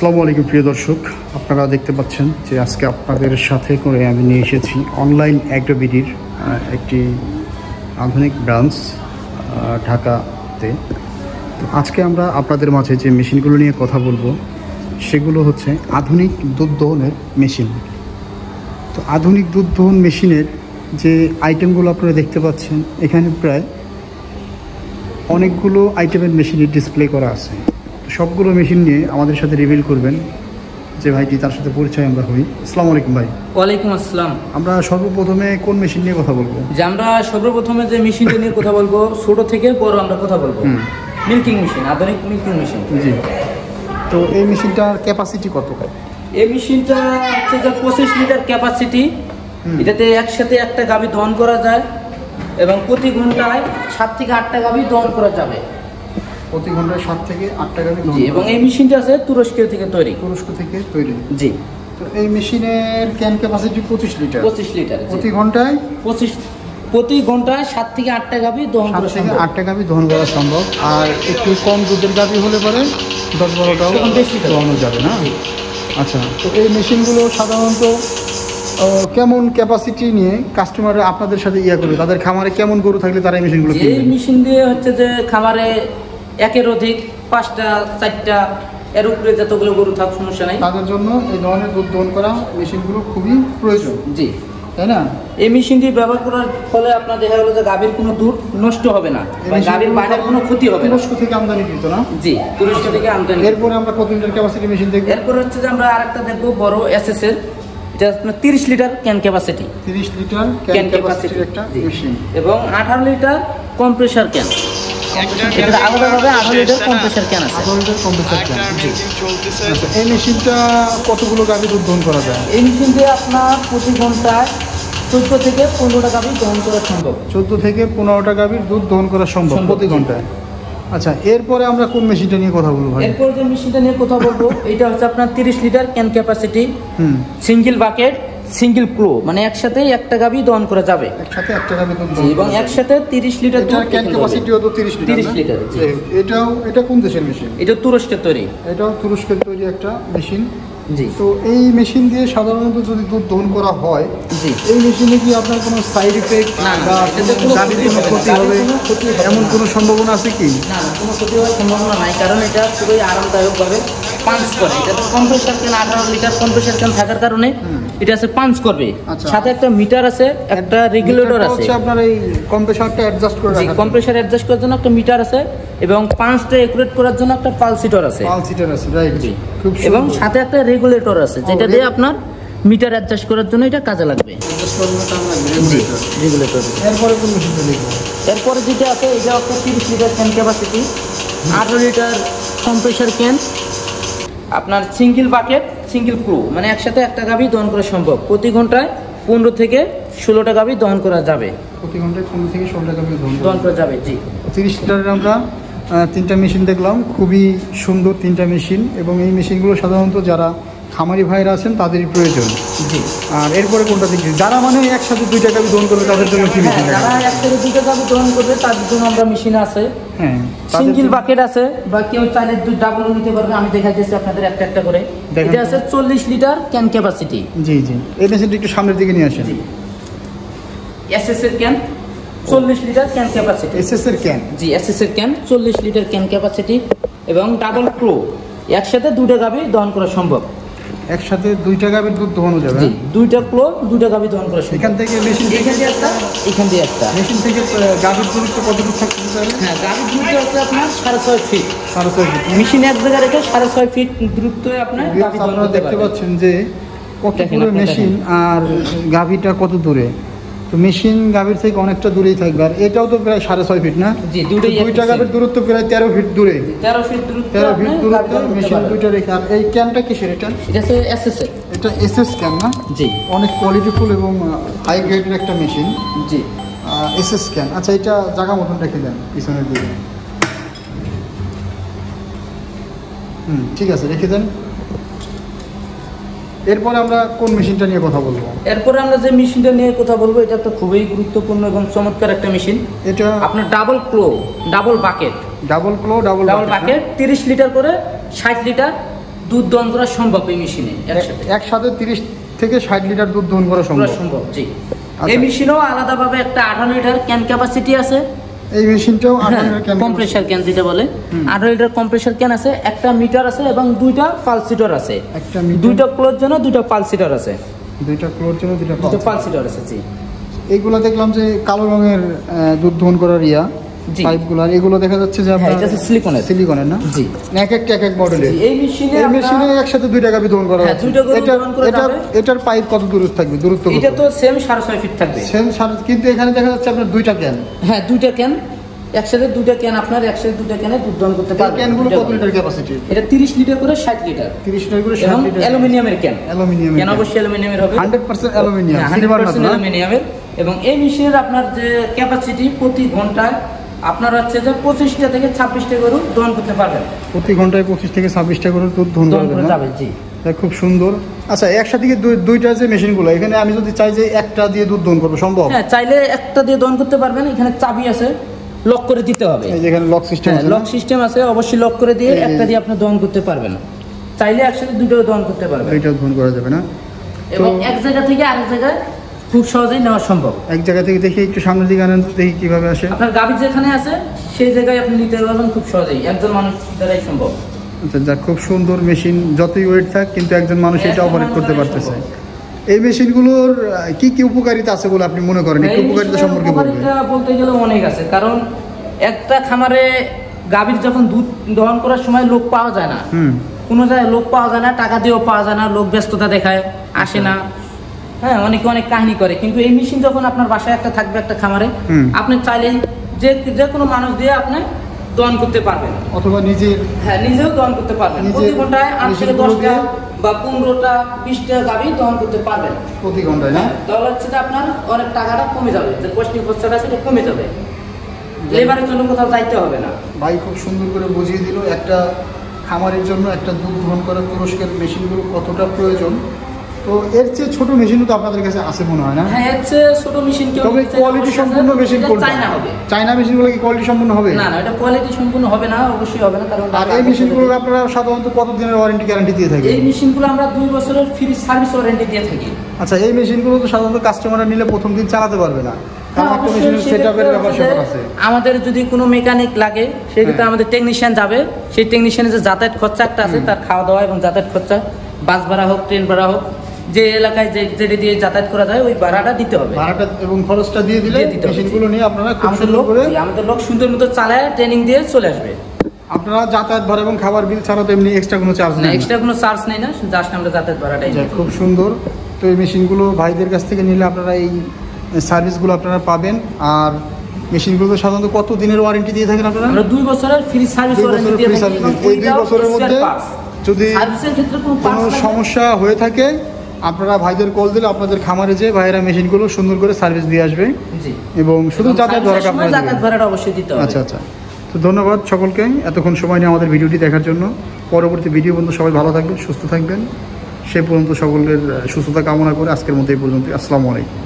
আসসালামু আলাইকুম প্রিয় দর্শক, আপনারা দেখতে পাচ্ছেন যে আজকে আপনাদের সাথে করে আমি নিয়ে এসেছি অনলাইন অ্যাগ্রোবিডির একটি আধুনিক ব্রাঞ্চ ঢাকাতে। আজকে আমরা আপনাদের মাঝে যে মেশিনগুলো নিয়ে কথা বলবো সেগুলো হচ্ছে আধুনিক দুধ দহনের মেশিন। তো আধুনিক দুধ দহন মেশিনের যে আইটেমগুলো আপনারা দেখতে পাচ্ছেন, এখানে প্রায় অনেকগুলো আইটেমের মেশিনের ডিসপ্লে করা আছে। সবগুলো মেশিন নিয়ে আমাদের সাথে রিভিল করবেন যে ভাইটি, তার সাথে পরিচয় আমরা হই। আসসালামু আলাইকুম ভাই। ওয়ালাইকুম আসসালাম। আমরা সর্বপ্রথমে কোন মেশিন নিয়ে কথা বলবো? যে আমরা সর্বপ্রথমে যে মেশিনটা নিয়ে কথা বলবো, ছোট থেকে বড় আমরা কথা বলবো, মিল্কিং মেশিন, আধুনিক মিল্কিং মেশিন। জি। তো এই মেশিনটার ক্যাপাসিটি কত? এই মেশিনটা হচ্ছে যে 25 লিটার ক্যাপাসিটি। এটাতে একসাথে একটা গাভী দহন করা যায় এবং প্রতি ঘন্টায় 7 থেকে 8টা গাভী দহন করা যাবে। প্রতি ঘন্টায় 7 থেকে 8টা গাভী দহন। জি, এবং এই মেশিনটা আছে তুরস্ক থেকে তৈরি। তুরস্ক থেকে তৈরি। জি। তো এই মেশিনের ক্যান ক্যাপাসিটি 25 লিটার। 25 লিটার। প্রতি ঘন্টায় 7 থেকে 8টা গাভী দহন করা সম্ভব। 7 থেকে 8টা গাভী দহন করা সম্ভব। আর একটু কম দুধের গাভী হলে পরে 10-12টাও দহন যাবে না? আচ্ছা। তো এই মেশিনগুলো সাধারণত কেমন ক্যাপাসিটি নিয়ে কাস্টমাররা আপনাদের সাথে করবে? তাদের খামারে কেমন গরু থাকলে তারা এই মেশিনগুলো কিনবে? এই মেশিন দিয়ে হচ্ছে যে খামারে একের অধিক 5টা 4টা এর উপরে যতগুলো গরু থাক সমস্যা নাই, তাদের জন্য এই ধরনের দুধ দহন করা মেশিনগুলো খুবই প্রয়োজন। জি, তাই না? এই মেশিনটি ব্যবহার করার ফলে আপনার দেখা গেল যে গাভীর কোনো দুধ নষ্ট হবে না, গাভীর বাড়ির কোনো ক্ষতি হবে না। তুরস্ক থেকে আমদানি কিন্তু না? জি, তুরস্ক থেকে আমদানি। এরপরে আমরা কত লিটার ক্যাপাসিটি মেশিন দেখব? এরপর হচ্ছে যে আমরা আরেকটা দেখব বড় এসএস এর, এটা আপনার 30 liter can capacity. 30 liter can ক্যাপাসিটির একটা মেশিন এবং 18 লিটার কম্প্রেসার ক্যান। এটা আলাদাভাবে 18 লিটার কম্প্রেসার ক্যান আছে। 18 লিটার কম্প্রেসার ক্যান। জি। এই মেশিনটা কতগুলো গাভী দুধ দহন করা যায়? এই মেশিন দিয়ে আপনার প্রতি ঘন্টায় 14 থেকে 15টা গাভী দহন করা সম্ভব। 14 থেকে 15টা গাভীর দুধ দহন করা সম্ভব প্রতি ঘন্টায়। আচ্ছা, এরপরে আমরা কোন মেশিনটা নিয়ে কথা বলবো ভাই? এরপর যে মেশিনটা নিয়ে কথা বলবো এটা হচ্ছে আপনার 30 liter can capacity, single bucket, single ক্লো, মানে একসাথেই একটা গাভী দহন করা যাবে। একসাথে একটা গাভী দহন এবং একসাথে 30 লিটার দুধ। ক্যান ক্যাপাসিটিও তো 30 লিটার। 30 লিটার। এটা কোন দেশের মেশিন? এটা তুরস্কের তৈরি। এটাও তুরস্কের তৈরি একটা মেশিন। জি। তো এই মেশিন দিয়ে সাধারণত যদি দুধ দহন করা হয়, জি, এই মেশিনে কি আপনার কোনো সাইড ইফেক্ট বা গাভীর কোনো ক্ষতি হবে এমন কোনো সম্ভাবনা আছে কি? না, কোনো ক্ষতি হওয়ার সম্ভাবনা নাই, কারণ এটা খুবই আরামদায়কভাবে পাঞ্চ করে। এটা তো compressor can, 18 litre compressor can থাকার কারণে এটা আছে পাঞ্চ করবে। সাথে একটা মিটার আছে, একটা রেগুলেটর আছে। আপনার এই কম্প্রেসারটা অ্যাডজাস্ট করে রাখা, কম্প্রেসার অ্যাডজাস্ট করার জন্য একটা মিটার আছে এবং পাঞ্চটা একুরেট করার জন্য একটা পালসিটর আছে। পালসিটর আছে, রাইট। জি। এবং সাথে একটা রেগুলেটর আছে, যেটা দিয়ে আপনার মিটার অ্যাডজাস্ট করার জন্য এটা কাজে লাগবে। রেগুলেটর। এরপরে কোন মেশিনটা দেখব? এরপরে যেটা আছে এটা একটা 30 liter can capacity, 18 litre compressor can, আপনার সিঙ্গেল বাকেট, সিঙ্গেল ক্রু, মানে একসাথে একটা গাভী দহন করা সম্ভব। প্রতি ঘন্টায় 15 থেকে 16টা গাভী দহন করা যাবে। প্রতি ঘন্টায় 15 থেকে 16টা গাভী দহন করা যাবে। জি। 30 লিটারের আমরা 3টা মেশিন দেখলাম, খুবই সুন্দর 3টা মেশিন, এবং এই মেশিনগুলো সাধারণত যারা খামারি ভাইরা আছেন তাদেরই প্রয়োজন। জি। আর এরপরে কোনটা দেখছি? যারা মানে একসাথে 2টা গাভী দহন করবে তাদের জন্য কি মেশিন? যারা একসাথে 2টা গাভী দহন করবে তাদের জন্য আমরা মেশিন আছে। হ্যাঁ, সিঙ্গেল বাকেট আছে, বা কেউ চাইলে ডাবল নিতে পারবে। আমি দেখাইতেছি আপনাদের একটা একটা করে। এটা আছে 40 লিটার ক্যান ক্যাপাসিটি। জি জি। এই মেশিনটা একটু সামনের দিকে নিয়ে আসেন। জি। এসএস এর can, 40 litre can capacity. SS এর ক্যান? জি, এসএস এর ক্যান, 40 লিটার ক্যান ক্যাপাসিটি এবং ডাবল প্রো, একসাথে 2টা গাভী দহন করা সম্ভব। একসাথে 2টা গাভীর দুধ দহন যাবে? জি, 2টা প্রো, 2টা গাভী দহন করা সম্ভব। এখান থেকে মেশিন এখান থেকে একটা, এখান থেকে একটা। মেশিন থেকে গাভীর দূরত্ব কতটুকু থাকতে পারে? হ্যাঁ, গাভীর দূরত্ব আছে আপনার 6.5 ফিট। 6.5 ফিট। মেশিন এক জায়গায় রেখে 6.5 ফিট দূরত্বে আপনার গাভী দহন করতে দেখতে পাচ্ছেন যে কত দূরে মেশিন আর গাভীটা কত দূরে। তো মেশিন গাভীর থেকে অনেকটা দূরেই থাকবে। আর এটাও তো প্রায় 6.5 ফিট না? জি, 2টা গাভীর দূরত্ব প্রায় 13 ফিট দূরে। 13 ফিট দূরত্বে মেশিন 2টা রেখে। আর এই ক্যানটা কিসের? এটা হচ্ছে এসএস এর। এটা এসএস ক্যান না? জি। অনেক কোয়ালিটিফুল এবং হাই গ্রেডের একটা মেশিন। জি। SS can. আচ্ছা, এটা জায়গা মতন রেখে দেন পিছনের দিকে। ঠিক আছে, রেখে দেন। এরপরে আমরা কোন মেশিনটা নিয়ে কথা বলবো? এরপরে আমরা যে মেশিনটা নিয়ে কথা বলবো এটা তো খুবই গুরুত্বপূর্ণ এবং চমৎকার একটা মেশিন। এটা আপনার ডাবল ক্লো, ডাবল বাকেট। ডাবল ক্লো, ডাবল বাকেট, 30 লিটার করে 60 লিটার দুধ দহন করা সম্ভব এই মেশিনে একসাথে 30 থেকে 60 লিটার দুধ দহন করা সম্ভব। জি। এই মেশিনেও আলাদাভাবে একটা 18 লিটার ক্যান ক্যাপাসিটি আছে। এই মেশিনটাও 18 লিটার ক্যান কম্প্রেসার ক্যান যেটা বলে 18 লিটার কম্প্রেসার ক্যান আছে, একটা মিটার আছে এবং দুইটা পালসিটর আছে। একটা দুইটা ক্লোজ জন্য দুইটা পালসিটর আছে। দুইটা ক্লোজ জন্য দুইটা পালসিটর আছে। জি। এইগুলো দেখলাম যে কালো রঙের দুধ দহন করার পাইপগুলো, এগুলো দেখা যাচ্ছে যে আপনার এটা সিলিকনের না? জি। এক এক মডেলের। এই মেশিনে একসাথে 2 টাকা দহন করা হয়। এটার পাইপ কত দূরত্ব থাকবে? এটা তো সেম 6.5 ফিট থাকবে। সেম, কিন্তু এখানে দেখা যাচ্ছে আপনার 2টা ক্যান। হ্যাঁ, 2টা ক্যান একসাথে, 2টা ক্যান আপনার একসাথে 2টা ক্যানে দুধ দহন করতে পারবেন। ক্যানগুলো কত লিটার ক্যাপাসিটি? এটা 30 লিটার করে 60 লিটার। 30 লিটার করে 60 লিটার। অ্যালুমিনিয়ামের ক্যান। ক্যান অবশ্যই অ্যালুমিনিয়ামের হবে। 100% অ্যালুমিনিয়াম। 100% অ্যালুমিনিয়ামের। এবং এই মেশিনের আপনার যে ক্যাপাসিটি প্রতি ঘন্টায় আপনার হচ্ছে যে 25টা থেকে 26টা গরু দহন করতে পারবেন। প্রতি ঘন্টায় 25 থেকে 26টা গরু দুধ দহন করা যাবে। জি। খুব সুন্দর। আচ্ছা, একসাথে কি দুইটা যে মেশিনগুলো, এখানে আমি যদি চাই যে একটা দিয়ে দুধ দহন করব সম্ভব? হ্যাঁ, চাইলে একটা দিয়ে দহন করতে পারবেন। এখানে চাবি আছে, লক করে দিতে হবে। এই যে এখানে লক সিস্টেম আছে। লক সিস্টেম আছে, অবশ্যই লক করে দিয়ে একটা দিয়ে আপনি দহন করতে পারবেন। চাইলে একসাথে দুটোও দহন করতে পারবেন। দুইটাও দহন করা যাবে না? এবং এক জায়গা থেকে আরেক জায়গায় খুব সহজেই নেওয়া সম্ভব। এক জায়গা থেকে দেখি একটু সামনের দিকে আনেন, দেখি কিভাবে আসে। আপনার গাভী যেখানে আছে সেই জায়গায় আপনি নিতে পারবেন খুব সহজেই, একজন মানুষ দ্বারাই সম্ভব। আচ্ছা, যা খুব সুন্দর মেশিন, যতই ওয়েট থাক কিন্তু একজন মানুষ এটা অপারেট করতে পারতেছে। এই মেশিনগুলোর কি কি উপকারিতা আছে বলে আপনি মনে করেন? একটু উপকারিতা সম্পর্কে বলবেন। বলতে গেলে অনেক আছে, কারণ একটা খামারে গাভীর যখন দুধ দহন করার সময় লোক পাওয়া যায় না, কোনো জায়গায় লোক পাওয়া যায় না, টাকা দিয়েও পাওয়া যায় না, লোক ব্যস্ততা দেখায়, আসে না। হ্যাঁ, অনেকে অনেক কাহিনী করে। কিন্তু এই মেশিন যখন আপনার বাসায় একটা থাকবে, একটা খামারে, আপনি চাইলেই যে কোনো মানুষ দিয়ে আপনি দহন করতে পারবেন, অথবা নিজেও দহন করতে পারবেন। প্রতি ঘন্টায় 8 থেকে 10টা বা 15টা 20টা গাভী দহন করতে পারবেন প্রতি ঘন্টায়। না তাহলে হচ্ছে যে আপনার অনেক টাকাটা কমে যাবে, যে কস্টিং খরচাটা সেটা কমে যাবে, লেবারের জন্য কোথাও যাইতে হবে না। ভাই খুব সুন্দর করে বুঝিয়ে দিল একটা খামারের জন্য একটা দুধ দহন করার তুরস্কের মেশিনগুলো কতটা প্রয়োজন। তো এর চেয়ে ছোট মেশিনও তো আপনাদের কাছে আছে মনে হয় না? হ্যাঁ, এর চেয়ে ছোট মেশিন কেউ, তবে কোয়ালিটি সম্পূর্ণ মেশিন কোনটা? চায়না হবে। চায়না মেশিনগুলো কি কোয়ালিটি সম্পূর্ণ হবে? না, এটা কোয়ালিটি সম্পূর্ণ হবে না, অবশ্যই হবে না। কারণ আর এই মেশিনগুলো আপনারা সাধারণত কত দিনের ওয়ারেন্টি গ্যারান্টি দিয়ে থাকেন? এই মেশিনগুলো আমরা 2 বছরের ফ্রি সার্ভিস ওয়ারেন্টি দিয়ে থাকি। আচ্ছা, এই মেশিনগুলো তো সাধারণত কাস্টমাররা নিলে প্রথম দিন চালাতে পারবে না, কারণ একটা মেশিনের সেটআপের ব্যাপার আছে। আমাদের যদি কোনো মেকানিক লাগে, সেক্ষেত্রে আমাদের টেকনিশিয়ান যাবে, সেই টেকনিশিয়ানের যে যাতায়াত খরচা একটা আছে, তার খাওয়া দাওয়া এবং যাতায়াত খরচা, বাস ভাড়া হোক, ট্রেন ভাড়া হোক, যে এলাকায় যেটা দিয়ে যাতায়াত করা যায় ওই ভাড়াটা দিতে হবে। ভাড়াটা এবং খরচটা দিয়ে দিলে মেশিনগুলো নিয়ে আপনারা খুব সুন্দর করে, আমাদের লোক সুন্দর মতো চালায় ট্রেনিং দিয়ে চলে আসবে। আপনারা যাতায়াত ভাড়া এবং খাবার বিল ছাড়া তো এমনি এক্সট্রা কোনো চার্জ নেই? এক্সট্রা কোনো চার্জ নেই না, জাস্ট আমরা যাতায়াত ভাড়াটাই। খুব সুন্দর। তো এই মেশিনগুলো ভাইদের কাছ থেকে নিলে আপনারা এই সার্ভিসগুলো আপনারা পাবেন। আর মেশিনগুলো সাধারণত কত দিনের ওয়ারেন্টি দিয়ে থাকেন আপনারা? আমরা 2 বছরের ফ্রি সার্ভিস ওয়ারেন্টি দিয়ে থাকি। এই 2 বছরের মধ্যে যদি কোনো সমস্যা হয়ে থাকে, আপনারা ভাইদের কল দিলে আপনাদের খামারে যে ভাইয়েরা মেশিনগুলো সুন্দর করে সার্ভিস দিয়ে আসবে। জি। এবং শুধু যাতায়াত ভাড়াটা অবশ্যই দিতে হবে। আচ্ছা। তো ধন্যবাদ সকলকে এতক্ষণ সময় নিয়ে আমাদের ভিডিওটি দেখার জন্য। পরবর্তী ভিডিও পর্যন্ত সবাই ভালো থাকবেন, সুস্থ থাকবেন। সে পর্যন্ত সকলের সুস্থতা কামনা করে আজকের মতো এই পর্যন্ত। আসসালামু আলাইকুম।